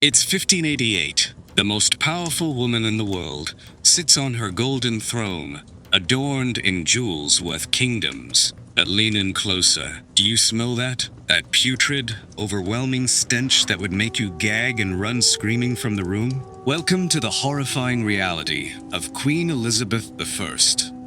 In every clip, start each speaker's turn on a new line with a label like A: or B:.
A: It's 1588. The most powerful woman in the world sits on her golden throne, adorned in jewels worth kingdoms. But lean in closer. Do you smell that? That putrid, overwhelming stench that would make you gag and run screaming from the room? Welcome to the horrifying reality of Queen Elizabeth I,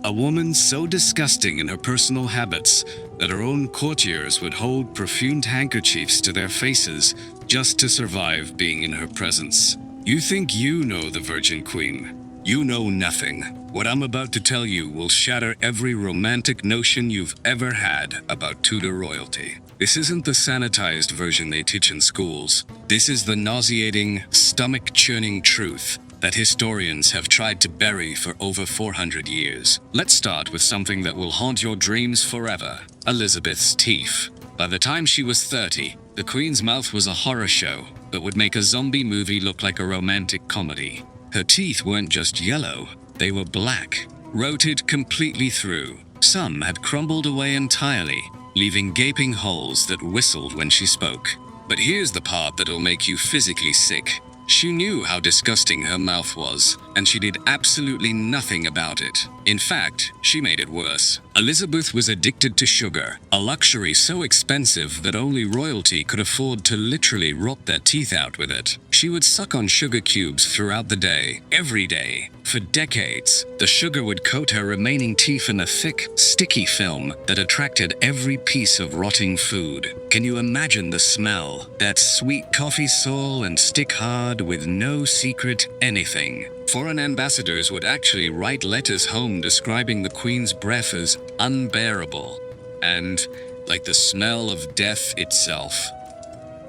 A: a woman so disgusting in her personal habits that her own courtiers would hold perfumed handkerchiefs to their faces just to survive being in her presence. You think you know the Virgin Queen? You know nothing. What I'm about to tell you will shatter every romantic notion you've ever had about Tudor royalty. This isn't the sanitized version they teach in schools. This is the nauseating, stomach-churning truth that historians have tried to bury for over 400 years. Let's start with something that will haunt your dreams forever: Elizabeth's teeth. By the time she was 30, the Queen's mouth was a horror show that would make a zombie movie look like a romantic comedy. Her teeth weren't just yellow, they were black, rotted completely through. Some had crumbled away entirely, leaving gaping holes that whistled when she spoke. But here's the part that'll make you physically sick. She knew how disgusting her mouth was, and she did absolutely nothing about it. In fact, she made it worse. Elizabeth was addicted to sugar, a luxury so expensive that only royalty could afford to literally rot their teeth out with it. She would suck on sugar cubes throughout the day, every day. For decades, the sugar would coat her remaining teeth in a thick, sticky film that attracted every piece of rotting food. Can you imagine the smell? That sweet coffee sole and stick hard with no secret anything. Foreign ambassadors would actually write letters home describing the Queen's breath as unbearable and like the smell of death itself.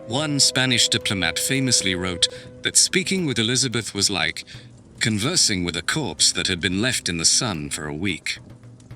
A: One Spanish diplomat famously wrote that speaking with Elizabeth was like conversing with a corpse that had been left in the sun for a week.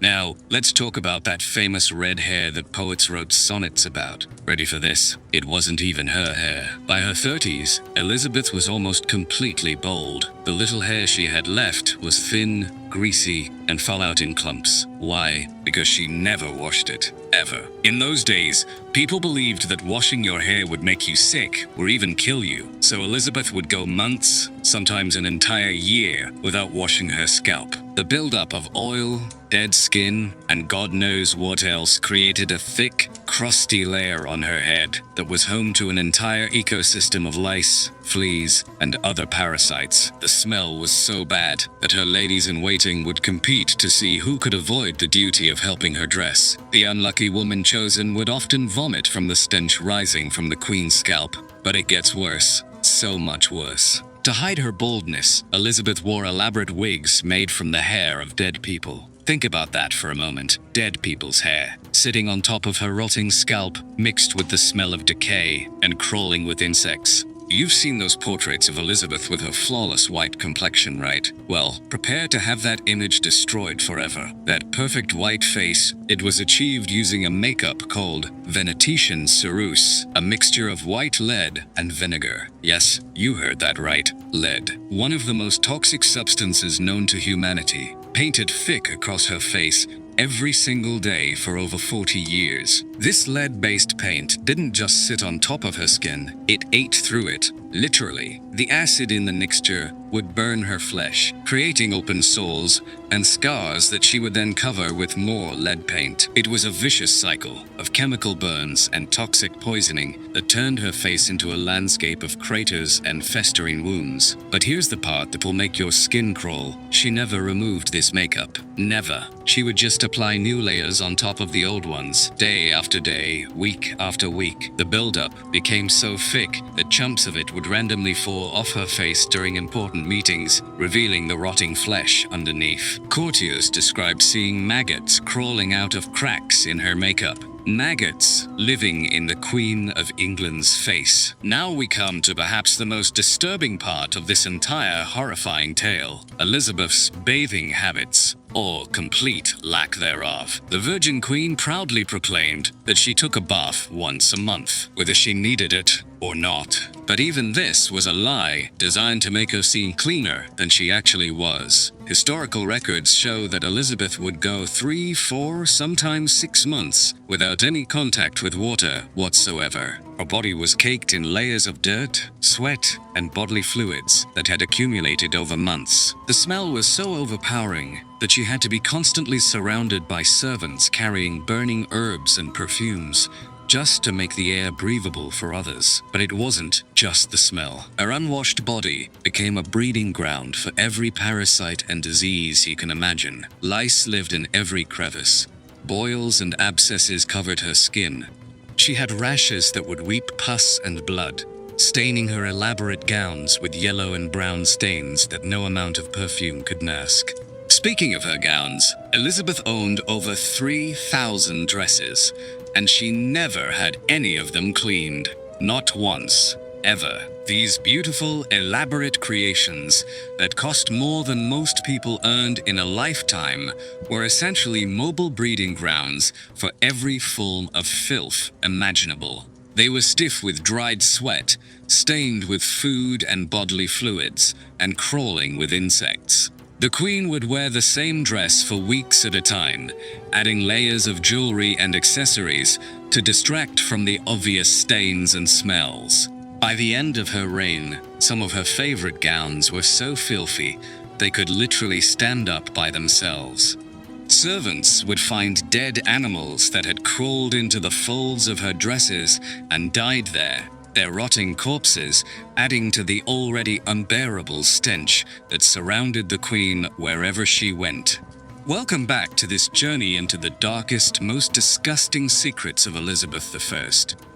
A: Now, let's talk about that famous red hair that poets wrote sonnets about. Ready for this? It wasn't even her hair. By her 30s, Elizabeth was almost completely bald. The little hair she had left was thin, greasy, and fell out in clumps. Why? Because she never washed it. Ever. In those days, people believed that washing your hair would make you sick or even kill you. So Elizabeth would go months, sometimes an entire year, without washing her scalp. The buildup of oil, dead skin, and God knows what else created a thick, crusty layer on her head that was home to an entire ecosystem of lice, fleas, and other parasites. The smell was so bad that her ladies-in-waiting would compete to see who could avoid the duty of helping her dress. The unlucky woman chosen would often vomit from the stench rising from the Queen's scalp. But it gets worse, so much worse. To hide her baldness, Elizabeth wore elaborate wigs made from the hair of dead people. Think about that for a moment. Dead people's hair, sitting on top of her rotting scalp, mixed with the smell of decay and crawling with insects. You've seen those portraits of Elizabeth with her flawless white complexion, right? Well, prepare to have that image destroyed forever. That perfect white face, it was achieved using a makeup called Venetian ceruse, a mixture of white lead and vinegar. Yes, you heard that right. Lead. One of the most toxic substances known to humanity. Painted thick across her face every single day for over 40 years. This lead-based paint didn't just sit on top of her skin, it ate through it. Literally, the acid in the mixture would burn her flesh, creating open sores and scars that she would then cover with more lead paint. It was a vicious cycle of chemical burns and toxic poisoning that turned her face into a landscape of craters and festering wounds. But here's the part that will make your skin crawl. She never removed this makeup. Never. She would just apply new layers on top of the old ones, day after day, week after week. The buildup became so thick that chunks of it would randomly fall off her face during important meetings, revealing the rotting flesh underneath. Courtiers described seeing maggots crawling out of cracks in her makeup. Maggots living in the Queen of England's face. Now we come to perhaps the most disturbing part of this entire horrifying tale: Elizabeth's bathing habits, or complete lack thereof. The Virgin Queen proudly proclaimed that she took a bath once a month, whether she needed it or not. But even this was a lie designed to make her seem cleaner than she actually was. Historical records show that Elizabeth would go 3, 4, sometimes 6 months without any contact with water whatsoever. Her body was caked in layers of dirt, sweat, and bodily fluids that had accumulated over months. The smell was so overpowering that she had to be constantly surrounded by servants carrying burning herbs and perfumes, just to make the air breathable for others. But it wasn't just the smell. Her unwashed body became a breeding ground for every parasite and disease you can imagine. Lice lived in every crevice. Boils and abscesses covered her skin. She had rashes that would weep pus and blood, staining her elaborate gowns with yellow and brown stains that no amount of perfume could mask. Speaking of her gowns, Elizabeth owned over 3,000 dresses, and she never had any of them cleaned. Not once, ever. These beautiful, elaborate creations that cost more than most people earned in a lifetime were essentially mobile breeding grounds for every form of filth imaginable. They were stiff with dried sweat, stained with food and bodily fluids, and crawling with insects. The Queen would wear the same dress for weeks at a time, adding layers of jewelry and accessories to distract from the obvious stains and smells. By the end of her reign, some of her favorite gowns were so filthy they could literally stand up by themselves. Servants would find dead animals that had crawled into the folds of her dresses and died there, their rotting corpses adding to the already unbearable stench that surrounded the Queen wherever she went. Welcome back to this journey into the darkest, most disgusting secrets of Elizabeth I.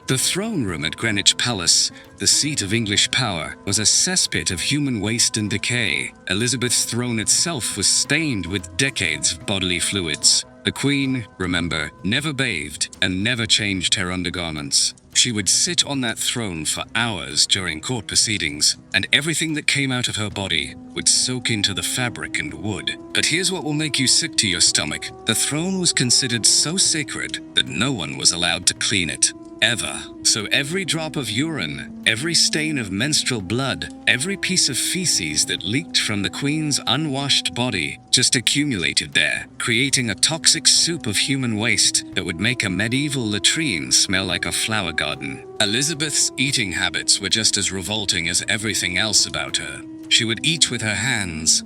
A: The throne room at Greenwich Palace, the seat of English power, was a cesspit of human waste and decay. Elizabeth's throne itself was stained with decades of bodily fluids. The Queen, remember, never bathed and never changed her undergarments. She would sit on that throne for hours during court proceedings, and everything that came out of her body would soak into the fabric and wood. But here's what will make you sick to your stomach. The throne was considered so sacred that no one was allowed to clean it. Ever. So every drop of urine, every stain of menstrual blood, every piece of feces that leaked from the Queen's unwashed body just accumulated there, creating a toxic soup of human waste that would make a medieval latrine smell like a flower garden. Elizabeth's eating habits were just as revolting as everything else about her. She would eat with her hands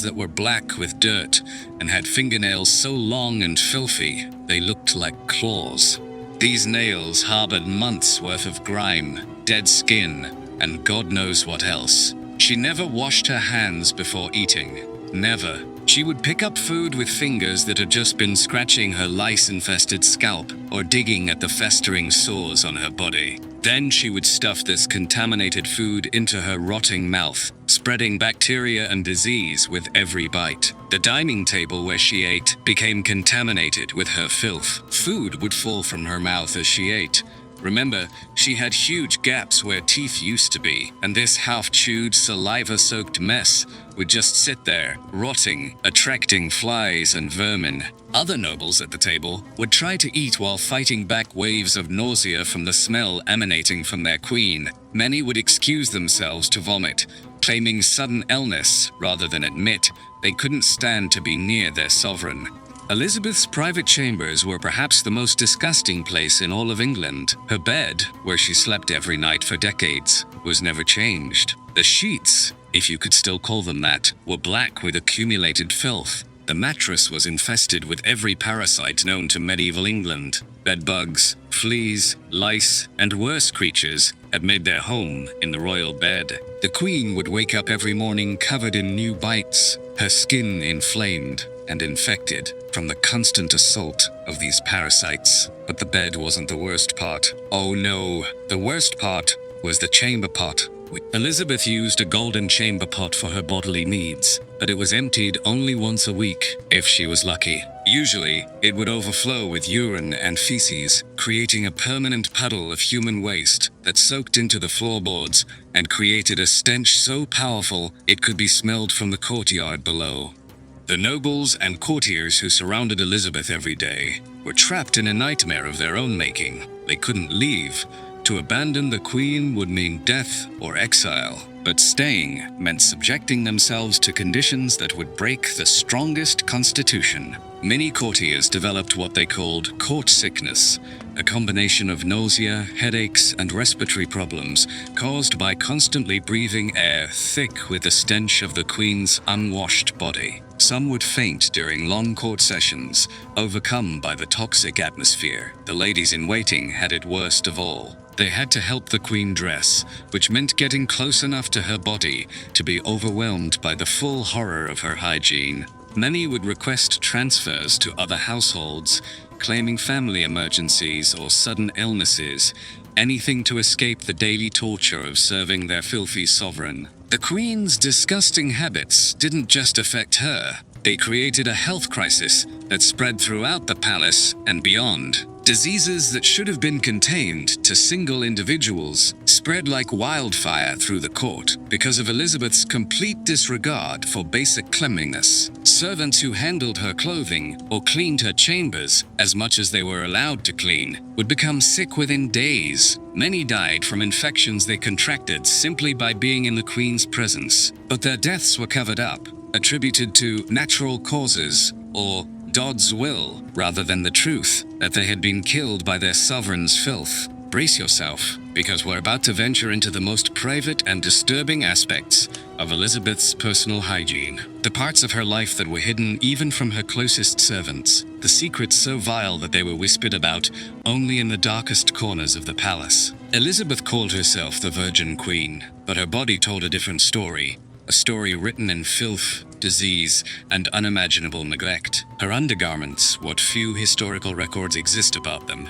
A: that were black with dirt, and had fingernails so long and filthy they looked like claws. These nails harbored months' worth of grime, dead skin, and God knows what else. She never washed her hands before eating. Never. She would pick up food with fingers that had just been scratching her lice-infested scalp or digging at the festering sores on her body. Then she would stuff this contaminated food into her rotting mouth, spreading bacteria and disease with every bite. The dining table where she ate became contaminated with her filth. Food would fall from her mouth as she ate. Remember, she had huge gaps where teeth used to be, and this half-chewed, saliva-soaked mess would just sit there, rotting, attracting flies and vermin. Other nobles at the table would try to eat while fighting back waves of nausea from the smell emanating from their queen. Many would excuse themselves to vomit, claiming sudden illness rather than admit they couldn't stand to be near their sovereign. Elizabeth's private chambers were perhaps the most disgusting place in all of England. Her bed, where she slept every night for decades, was never changed. The sheets, if you could still call them that, were black with accumulated filth. The mattress was infested with every parasite known to medieval England. Bedbugs, fleas, lice, and worse creatures had made their home in the royal bed. The Queen would wake up every morning covered in new bites, her skin inflamed and infected from the constant assault of these parasites. But the bed wasn't the worst part. Oh no, the worst part was the chamber pot. Elizabeth used a golden chamber pot for her bodily needs, but it was emptied only once a week, if she was lucky. Usually, it would overflow with urine and feces, creating a permanent puddle of human waste that soaked into the floorboards and created a stench so powerful it could be smelled from the courtyard below. The nobles and courtiers who surrounded Elizabeth every day were trapped in a nightmare of their own making. They couldn't leave, To abandon the queen would mean death or exile, but staying meant subjecting themselves to conditions that would break the strongest constitution. Many courtiers developed what they called court sickness, a combination of nausea, headaches, and respiratory problems caused by constantly breathing air thick with the stench of the queen's unwashed body. Some would faint during long court sessions, overcome by the toxic atmosphere. The ladies-in-waiting had it worst of all. They had to help the queen dress, which meant getting close enough to her body to be overwhelmed by the full horror of her hygiene. Many would request transfers to other households, claiming family emergencies or sudden illnesses, anything to escape the daily torture of serving their filthy sovereign. The queen's disgusting habits didn't just affect her. They created a health crisis that spread throughout the palace and beyond. Diseases that should have been contained to single individuals spread like wildfire through the court because of Elizabeth's complete disregard for basic cleanliness. Servants who handled her clothing or cleaned her chambers as much as they were allowed to clean would become sick within days. Many died from infections they contracted simply by being in the queen's presence, but their deaths were covered up, attributed to natural causes or God's will, rather than the truth that they had been killed by their sovereign's filth. Brace yourself, because we're about to venture into the most private and disturbing aspects of Elizabeth's personal hygiene. The parts of her life that were hidden even from her closest servants. The secrets so vile that they were whispered about only in the darkest corners of the palace. Elizabeth called herself the Virgin Queen, but her body told a different story. A story written in filth, disease, and unimaginable neglect. Her undergarments, what few historical records exist about them,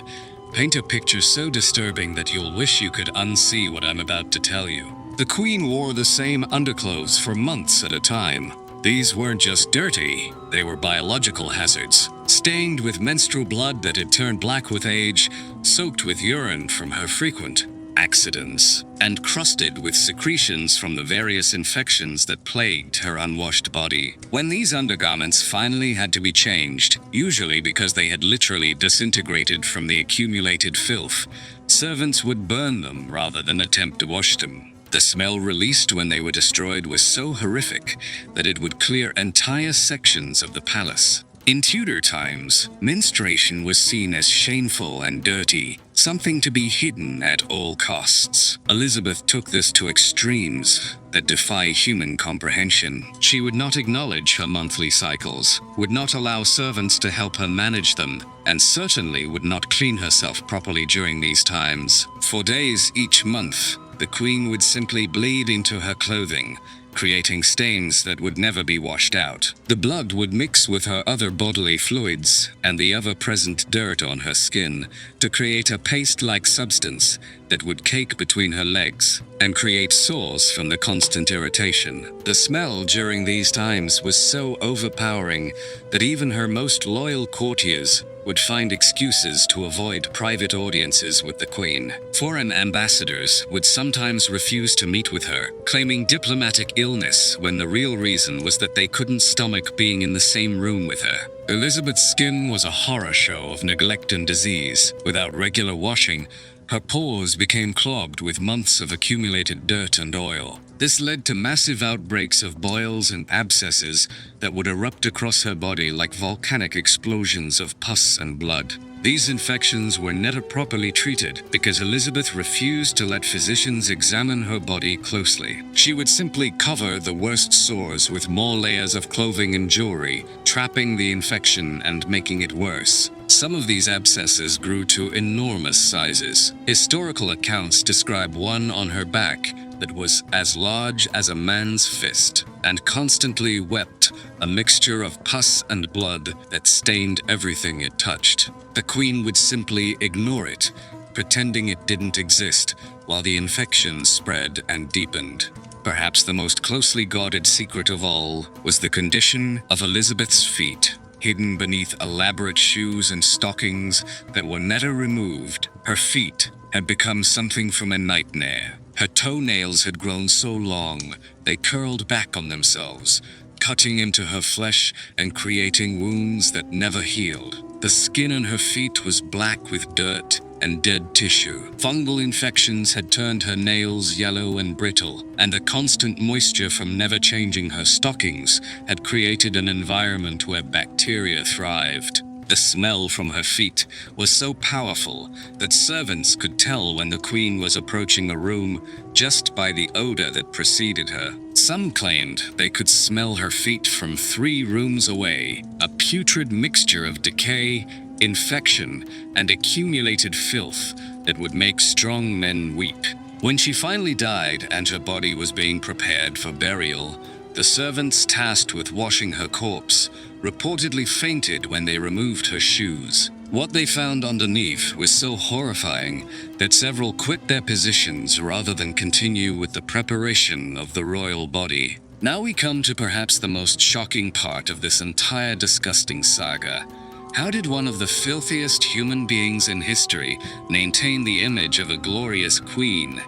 A: paint a picture so disturbing that you'll wish you could unsee what I'm about to tell you. The queen wore the same underclothes for months at a time. These weren't just dirty, they were biological hazards, stained with menstrual blood that had turned black with age, soaked with urine from her frequent accidents, and crusted with secretions from the various infections that plagued her unwashed body. When these undergarments finally had to be changed, usually because they had literally disintegrated from the accumulated filth, servants would burn them rather than attempt to wash them. The smell released when they were destroyed was so horrific that it would clear entire sections of the palace. In Tudor times, menstruation was seen as shameful and dirty, something to be hidden at all costs. Elizabeth took this to extremes that defy human comprehension. She would not acknowledge her monthly cycles, would not allow servants to help her manage them, and certainly would not clean herself properly during these times. For days each month, the queen would simply bleed into her clothing, creating stains that would never be washed out. The blood would mix with her other bodily fluids and the ever-present dirt on her skin to create a paste-like substance that would cake between her legs and create sores from the constant irritation. The smell during these times was so overpowering that even her most loyal courtiers would find excuses to avoid private audiences with the queen. Foreign ambassadors would sometimes refuse to meet with her, claiming diplomatic illness when the real reason was that they couldn't stomach being in the same room with her. Elizabeth's skin was a horror show of neglect and disease. Without regular washing, her pores became clogged with months of accumulated dirt and oil. This led to massive outbreaks of boils and abscesses that would erupt across her body like volcanic explosions of pus and blood. These infections were never properly treated because Elizabeth refused to let physicians examine her body closely. She would simply cover the worst sores with more layers of clothing and jewelry, trapping the infection and making it worse. Some of these abscesses grew to enormous sizes. Historical accounts describe one on her back that was as large as a man's fist and constantly wept a mixture of pus and blood that stained everything it touched. The queen would simply ignore it, pretending it didn't exist, while the infection spread and deepened. Perhaps the most closely guarded secret of all was the condition of Elizabeth's feet. Hidden beneath elaborate shoes and stockings that were never removed, her feet had become something from a nightmare. Her toenails had grown so long, they curled back on themselves, cutting into her flesh and creating wounds that never healed. The skin on her feet was black with dirt, and dead tissue. Fungal infections had turned her nails yellow and brittle, and the constant moisture from never changing her stockings had created an environment where bacteria thrived. The smell from her feet was so powerful that servants could tell when the queen was approaching a room just by the odor that preceded her. Some claimed they could smell her feet from 3 rooms away, a putrid mixture of decay, infection, and accumulated filth that would make strong men weep. When she finally died and her body was being prepared for burial, the servants tasked with washing her corpse reportedly fainted when they removed her shoes. What they found underneath was so horrifying that several quit their positions rather than continue with the preparation of the royal body. Now we come to perhaps the most shocking part of this entire disgusting saga. How did one of the filthiest human beings in history maintain the image of a glorious queen?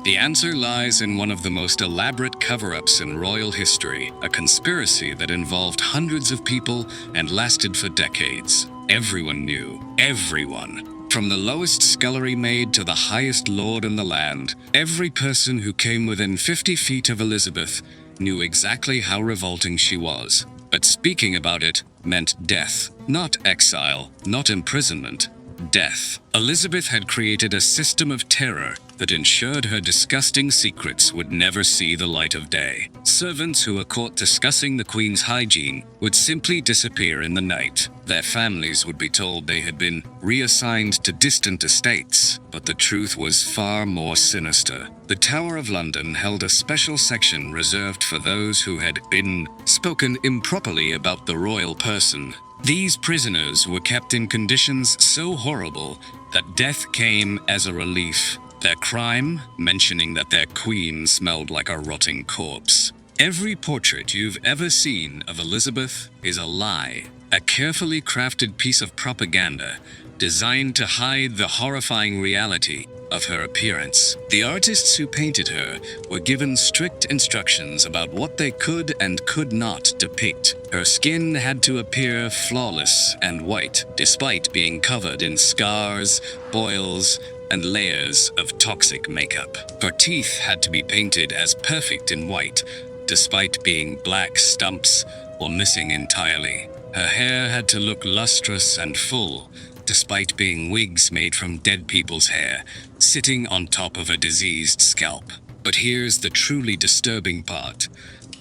A: The answer lies in one of the most elaborate cover-ups in royal history, a conspiracy that involved hundreds of people and lasted for decades. Everyone knew. Everyone. From the lowest scullery maid to the highest lord in the land, every person who came within 50 feet of Elizabeth knew exactly how revolting she was. But speaking about it meant death. Not exile, not imprisonment. Death. Elizabeth had created a system of terror that ensured her disgusting secrets would never see the light of day. Servants who were caught discussing the Queen's hygiene would simply disappear in the night. Their families would be told they had been reassigned to distant estates, but the truth was far more sinister. The Tower of London held a special section reserved for those who had been spoken improperly about the royal person. These prisoners were kept in conditions so horrible that death came as a relief. Their crime? Mentioning that their queen smelled like a rotting corpse. Every portrait you've ever seen of Elizabeth is a lie, a carefully crafted piece of propaganda designed to hide the horrifying reality of her appearance. The artists who painted her were given strict instructions about what they could and could not depict. Her skin had to appear flawless and white, despite being covered in scars, boils, and layers of toxic makeup. Her teeth had to be painted as perfect in white, despite being black stumps or missing entirely. Her hair had to look lustrous and full, despite being wigs made from dead people's hair, sitting on top of a diseased scalp. But here's the truly disturbing part.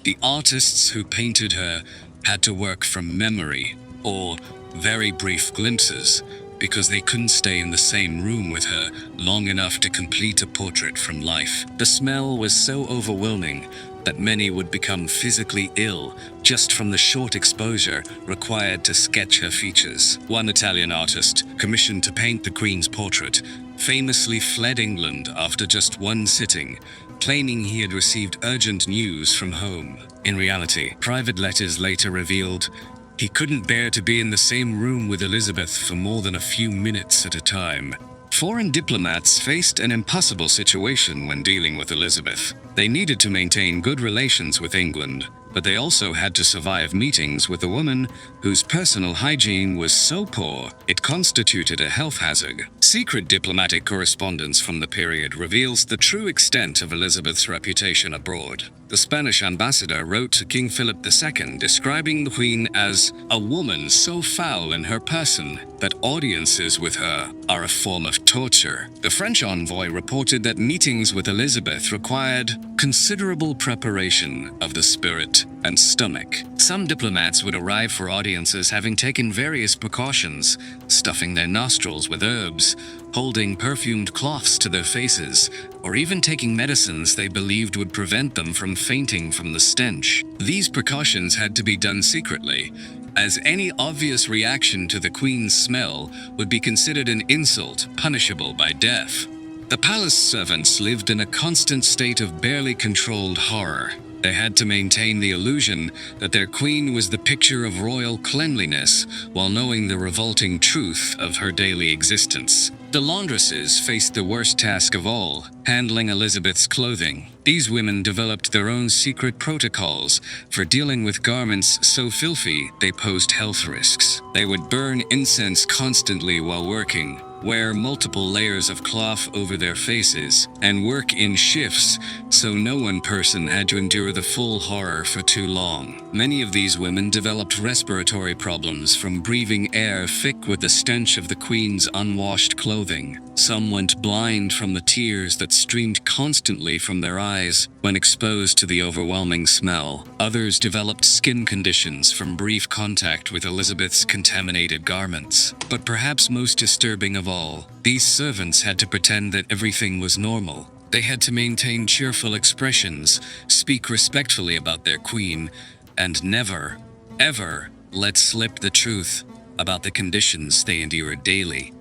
A: The artists who painted her had to work from memory, or very brief glimpses, because they couldn't stay in the same room with her long enough to complete a portrait from life. The smell was so overwhelming that many would become physically ill just from the short exposure required to sketch her features. One Italian artist, commissioned to paint the Queen's portrait, famously fled England after just one sitting, claiming he had received urgent news from home. In reality, private letters later revealed he couldn't bear to be in the same room with Elizabeth for more than a few minutes at a time. Foreign diplomats faced an impossible situation when dealing with Elizabeth. They needed to maintain good relations with England, but they also had to survive meetings with a woman whose personal hygiene was so poor it constituted a health hazard. Secret diplomatic correspondence from the period reveals the true extent of Elizabeth's reputation abroad. The Spanish ambassador wrote to King Philip II describing the Queen as a woman so foul in her person that audiences with her are a form of torture. The French envoy reported that meetings with Elizabeth required considerable preparation of the spirit and stomach. Some diplomats would arrive for audiences having taken various precautions, stuffing their nostrils with herbs, holding perfumed cloths to their faces, or even taking medicines they believed would prevent them from fainting from the stench. These precautions had to be done secretly, as any obvious reaction to the Queen's smell would be considered an insult punishable by death. The palace servants lived in a constant state of barely controlled horror. They had to maintain the illusion that their queen was the picture of royal cleanliness while knowing the revolting truth of her daily existence. The laundresses faced the worst task of all, handling Elizabeth's clothing. These women developed their own secret protocols for dealing with garments so filthy they posed health risks. They would burn incense constantly while working, wear multiple layers of cloth over their faces, and work in shifts so no one person had to endure the full horror for too long. Many of these women developed respiratory problems from breathing air thick with the stench of the Queen's unwashed clothing. Some went blind from the tears that streamed constantly from their eyes when exposed to the overwhelming smell. Others developed skin conditions from brief contact with Elizabeth's contaminated garments. But perhaps most disturbing of all, these servants had to pretend that everything was normal. They had to maintain cheerful expressions, speak respectfully about their queen, and never, ever let slip the truth about the conditions they endured daily.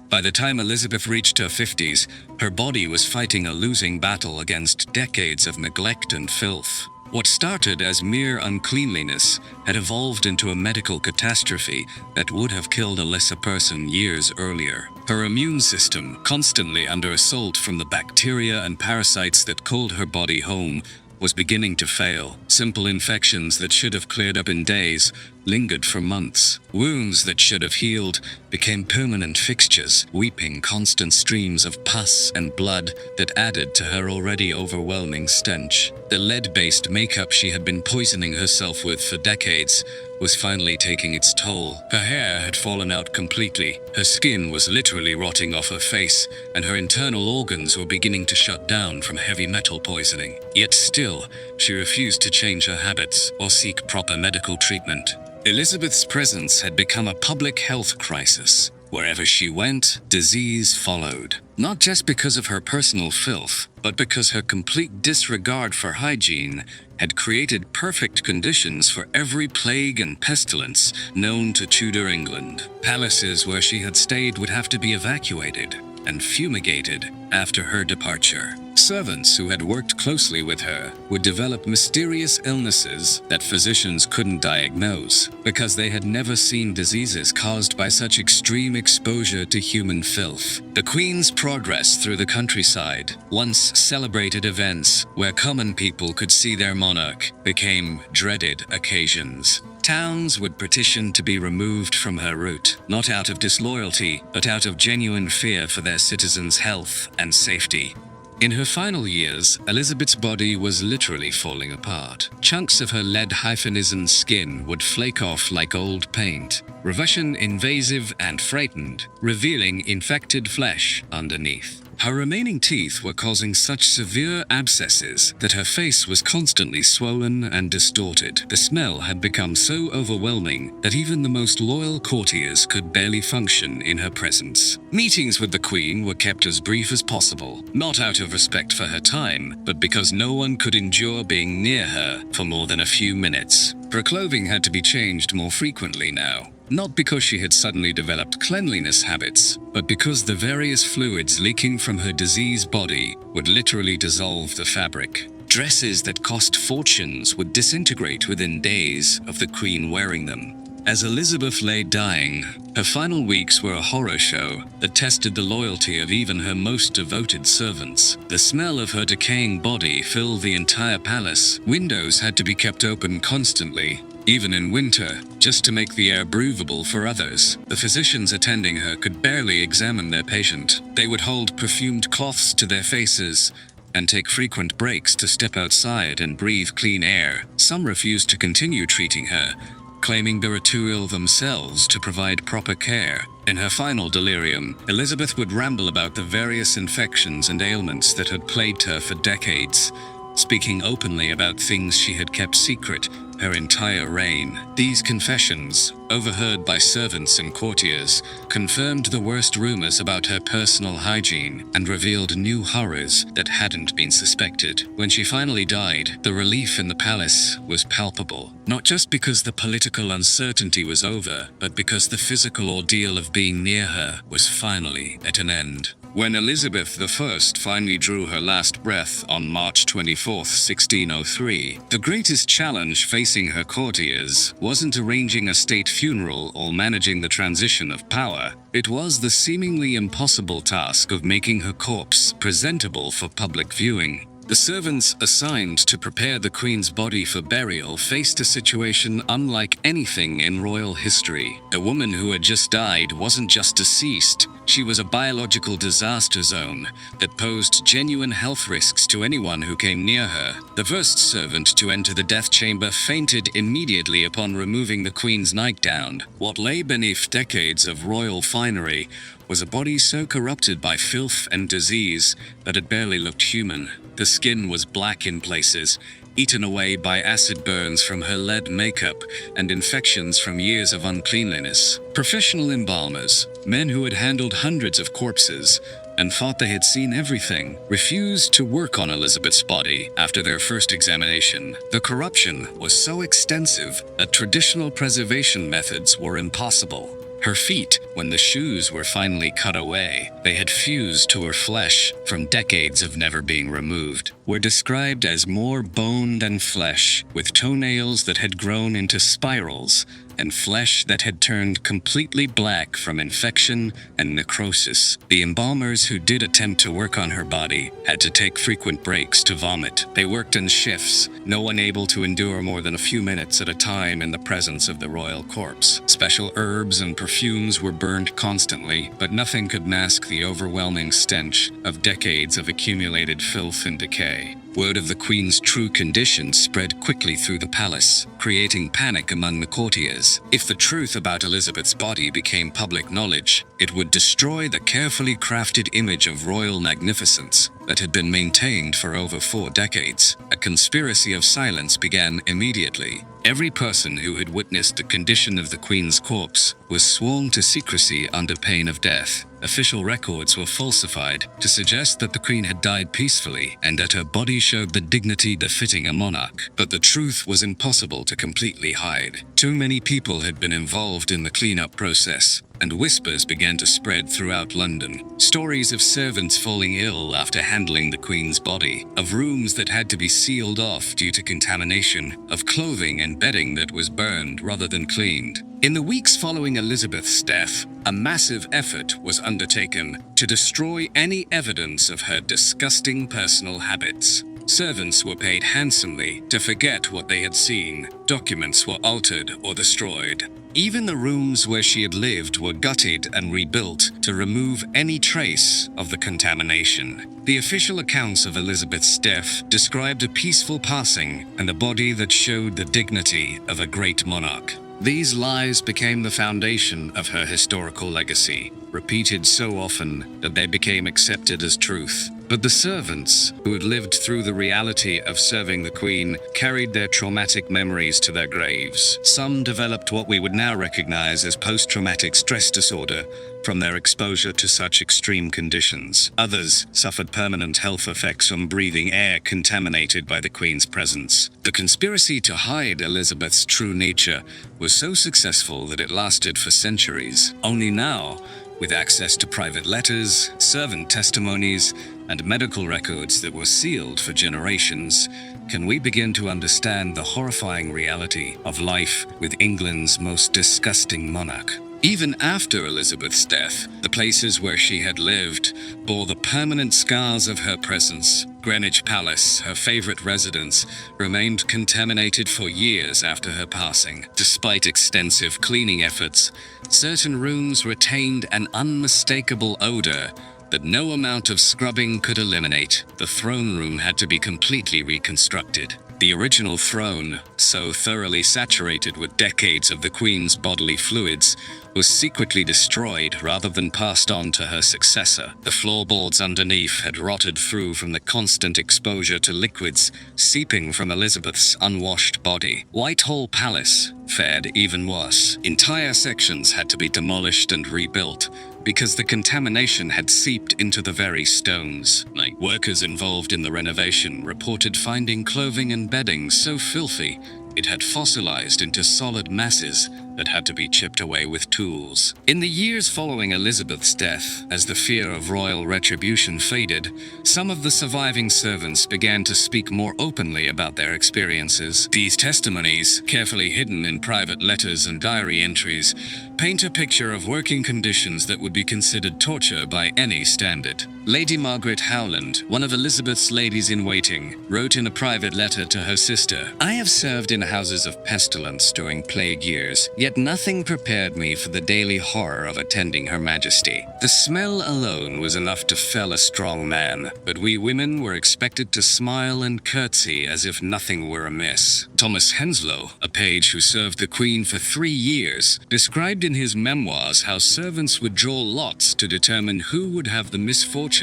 A: By the time Elizabeth reached her 50s, her body was fighting a losing battle against decades of neglect and filth. What started as mere uncleanliness had evolved into a medical catastrophe that would have killed a lesser person years earlier. Her immune system, constantly under assault from the bacteria and parasites that called her body home, was beginning to fail. Simple infections that should have cleared up in days lingered for months. Wounds that should have healed became permanent fixtures, weeping constant streams of pus and blood that added to her already overwhelming stench. The lead-based makeup she had been poisoning herself with for decades was finally taking its toll. Her hair had fallen out completely, her skin was literally rotting off her face, and her internal organs were beginning to shut down from heavy metal poisoning. Yet still, she refused to change her habits or seek proper medical treatment. Elizabeth's presence had become a public health crisis. Wherever she went, disease followed. Not just because of her personal filth, but because her complete disregard for hygiene had created perfect conditions for every plague and pestilence known to Tudor England. Palaces where she had stayed would have to be evacuated and fumigated after her departure. Servants who had worked closely with her would develop mysterious illnesses that physicians couldn't diagnose because they had never seen diseases caused by such extreme exposure to human filth. The Queen's progress through the countryside, once celebrated events where common people could see their monarch, became dreaded occasions. Towns would petition to be removed from her route, not out of disloyalty, but out of genuine fear for their citizens' health and safety. In her final years, Elizabeth's body was literally falling apart. Chunks of her lead-hyphenized skin would flake off like old paint, reversion invasive and frightened, revealing infected flesh underneath. Her remaining teeth were causing such severe abscesses that her face was constantly swollen and distorted. The smell had become so overwhelming that even the most loyal courtiers could barely function in her presence. Meetings with the Queen were kept as brief as possible, not out of respect for her time, but because no one could endure being near her for more than a few minutes. Her clothing had to be changed more frequently now. Not because she had suddenly developed cleanliness habits, but because the various fluids leaking from her diseased body would literally dissolve the fabric. Dresses that cost fortunes would disintegrate within days of the Queen wearing them. As Elizabeth lay dying, her final weeks were a horror show that tested the loyalty of even her most devoted servants. The smell of her decaying body filled the entire palace. Windows had to be kept open constantly, even in winter, just to make the air breathable for others. The physicians attending her could barely examine their patient. They would hold perfumed cloths to their faces and take frequent breaks to step outside and breathe clean air. Some refused to continue treating her, claiming they were too ill themselves to provide proper care. In her final delirium, Elizabeth would ramble about the various infections and ailments that had plagued her for decades, speaking openly about things she had kept secret her entire reign. These confessions, overheard by servants and courtiers, confirmed the worst rumors about her personal hygiene and revealed new horrors that hadn't been suspected. When she finally died, the relief in the palace was palpable, not just because the political uncertainty was over, but because the physical ordeal of being near her was finally at an end. When Elizabeth I finally drew her last breath on March 24, 1603, the greatest challenge facing her courtiers wasn't arranging a state funeral or managing the transition of power. It was the seemingly impossible task of making her corpse presentable for public viewing. The servants assigned to prepare the Queen's body for burial faced a situation unlike anything in royal history. A woman who had just died wasn't just deceased, she was a biological disaster zone that posed genuine health risks to anyone who came near her. The first servant to enter the death chamber fainted immediately upon removing the Queen's nightgown. What lay beneath decades of royal finery was a body so corrupted by filth and disease that it barely looked human. The skin was black in places, eaten away by acid burns from her lead makeup and infections from years of uncleanliness. Professional embalmers, men who had handled hundreds of corpses and thought they had seen everything, refused to work on Elizabeth's body after their first examination. The corruption was so extensive that traditional preservation methods were impossible. Her feet, when the shoes were finally cut away, they had fused to her flesh from decades of never being removed, were described as more bone than flesh, with toenails that had grown into spirals and flesh that had turned completely black from infection and necrosis. The embalmers who did attempt to work on her body had to take frequent breaks to vomit. They worked in shifts, no one able to endure more than a few minutes at a time in the presence of the royal corpse. Special herbs and perfumes were burned constantly, but nothing could mask the overwhelming stench of decades of accumulated filth and decay. Word of the Queen's true condition spread quickly through the palace, creating panic among the courtiers. If the truth about Elizabeth's body became public knowledge, it would destroy the carefully crafted image of royal magnificence that had been maintained for over 4 decades. A conspiracy of silence began immediately. Every person who had witnessed the condition of the Queen's corpse was sworn to secrecy under pain of death. Official records were falsified to suggest that the Queen had died peacefully and that her body showed the dignity befitting a monarch. But the truth was impossible to completely hide. Too many people had been involved in the cleanup process, and whispers began to spread throughout London. Stories of servants falling ill after handling the Queen's body, of rooms that had to be sealed off due to contamination, of clothing and bedding that was burned rather than cleaned. In the weeks following Elizabeth's death, a massive effort was undertaken to destroy any evidence of her disgusting personal habits. Servants were paid handsomely to forget what they had seen. Documents were altered or destroyed. Even the rooms where she had lived were gutted and rebuilt to remove any trace of the contamination. The official accounts of Elizabeth's death described a peaceful passing and a body that showed the dignity of a great monarch. These lies became the foundation of her historical legacy, repeated so often that they became accepted as truth. But the servants, who had lived through the reality of serving the Queen, carried their traumatic memories to their graves. Some developed what we would now recognize as post-traumatic stress disorder from their exposure to such extreme conditions. Others suffered permanent health effects from breathing air contaminated by the Queen's presence. The conspiracy to hide Elizabeth's true nature was so successful that it lasted for centuries. Only now, with access to private letters, servant testimonies, and medical records that were sealed for generations, can we begin to understand the horrifying reality of life with England's most disgusting monarch. Even after Elizabeth's death, the places where she had lived bore the permanent scars of her presence. Greenwich Palace, her favorite residence, remained contaminated for years after her passing. Despite extensive cleaning efforts, certain rooms retained an unmistakable odor that no amount of scrubbing could eliminate. The throne room had to be completely reconstructed. The original throne, so thoroughly saturated with decades of the Queen's bodily fluids, was secretly destroyed rather than passed on to her successor. The floorboards underneath had rotted through from the constant exposure to liquids seeping from Elizabeth's unwashed body. Whitehall Palace fared even worse. Entire sections had to be demolished and rebuilt because the contamination had seeped into the very stones. Workers involved in the renovation reported finding clothing and bedding so filthy it had fossilized into solid masses that had to be chipped away with tools. In the years following Elizabeth's death, as the fear of royal retribution faded, some of the surviving servants began to speak more openly about their experiences. These testimonies, carefully hidden in private letters and diary entries, paint a picture of working conditions that would be considered torture by any standard. Lady Margaret Howland, one of Elizabeth's ladies-in-waiting, wrote in a private letter to her sister, "I have served in houses of pestilence during plague years, yet nothing prepared me for the daily horror of attending Her Majesty. The smell alone was enough to fell a strong man, but we women were expected to smile and curtsy as if nothing were amiss." Thomas Henslow, a page who served the Queen for 3 years, described in his memoirs how servants would draw lots to determine who would have the misfortune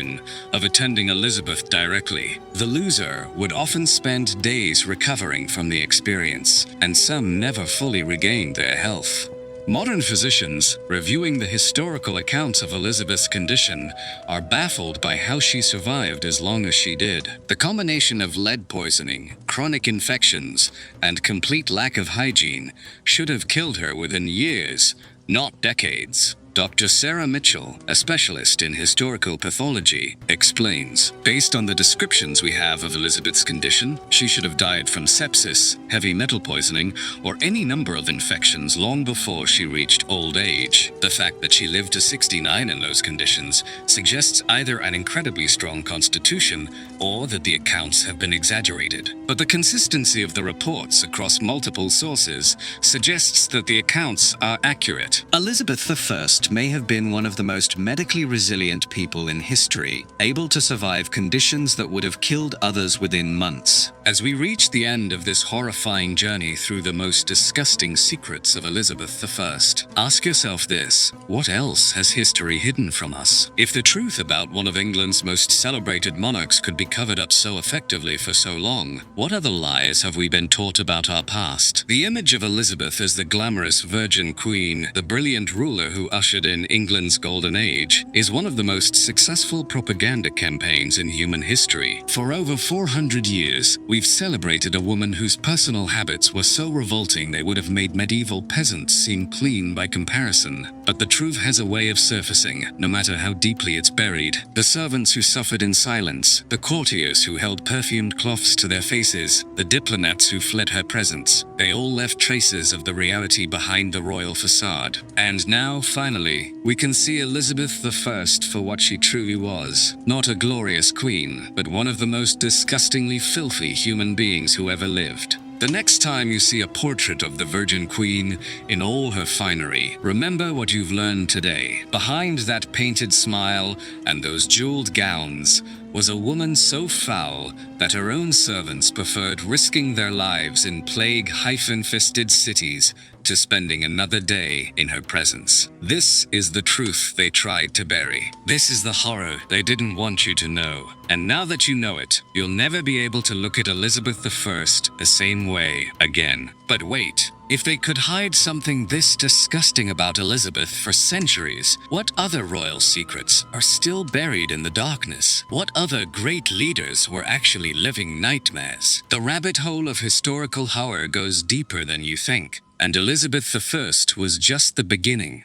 A: of attending Elizabeth directly. The loser would often spend days recovering from the experience, and some never fully regained their health. Modern physicians, reviewing the historical accounts of Elizabeth's condition, are baffled by how she survived as long as she did. The combination of lead poisoning, chronic infections, and complete lack of hygiene should have killed her within years, not decades. Dr. Sarah Mitchell, a specialist in historical pathology, explains, "Based on the descriptions we have of Elizabeth's condition, she should have died from sepsis, heavy metal poisoning, or any number of infections long before she reached old age. The fact that she lived to 69 in those conditions suggests either an incredibly strong constitution or that the accounts have been exaggerated. But the consistency of the reports across multiple sources suggests that the accounts are accurate." Elizabeth I may have been one of the most medically resilient people in history, able to survive conditions that would have killed others within months. As we reach the end of this horrifying journey through the most disgusting secrets of Elizabeth I, ask yourself this: what else has history hidden from us? If the truth about one of England's most celebrated monarchs could be covered up so effectively for so long, what other lies have we been taught about our past? The image of Elizabeth as the glamorous virgin queen, the brilliant ruler who ushered in England's golden age, is one of the most successful propaganda campaigns in human history. For over 400 years, we've celebrated a woman whose personal habits were so revolting they would have made medieval peasants seem clean by comparison. But the truth has a way of surfacing, no matter how deeply it's buried. The servants who suffered in silence, the courtiers who held perfumed cloths to their faces, the diplomats who fled her presence, they all left traces of the reality behind the royal facade. And now, finally, we can see Elizabeth I for what she truly was. Not a glorious queen, but one of the most disgustingly filthy human beings who ever lived. The next time you see a portrait of the Virgin Queen in all her finery, remember what you've learned today. Behind that painted smile and those jeweled gowns was a woman so foul that her own servants preferred risking their lives in plague-infested cities to spending another day in her presence. This is the truth they tried to bury. This is the horror they didn't want you to know. And now that you know it, you'll never be able to look at Elizabeth I the same way again. But wait, if they could hide something this disgusting about Elizabeth for centuries, what other royal secrets are still buried in the darkness? What other great leaders were actually living nightmares? The rabbit hole of historical horror goes deeper than you think, and Elizabeth I was just the beginning.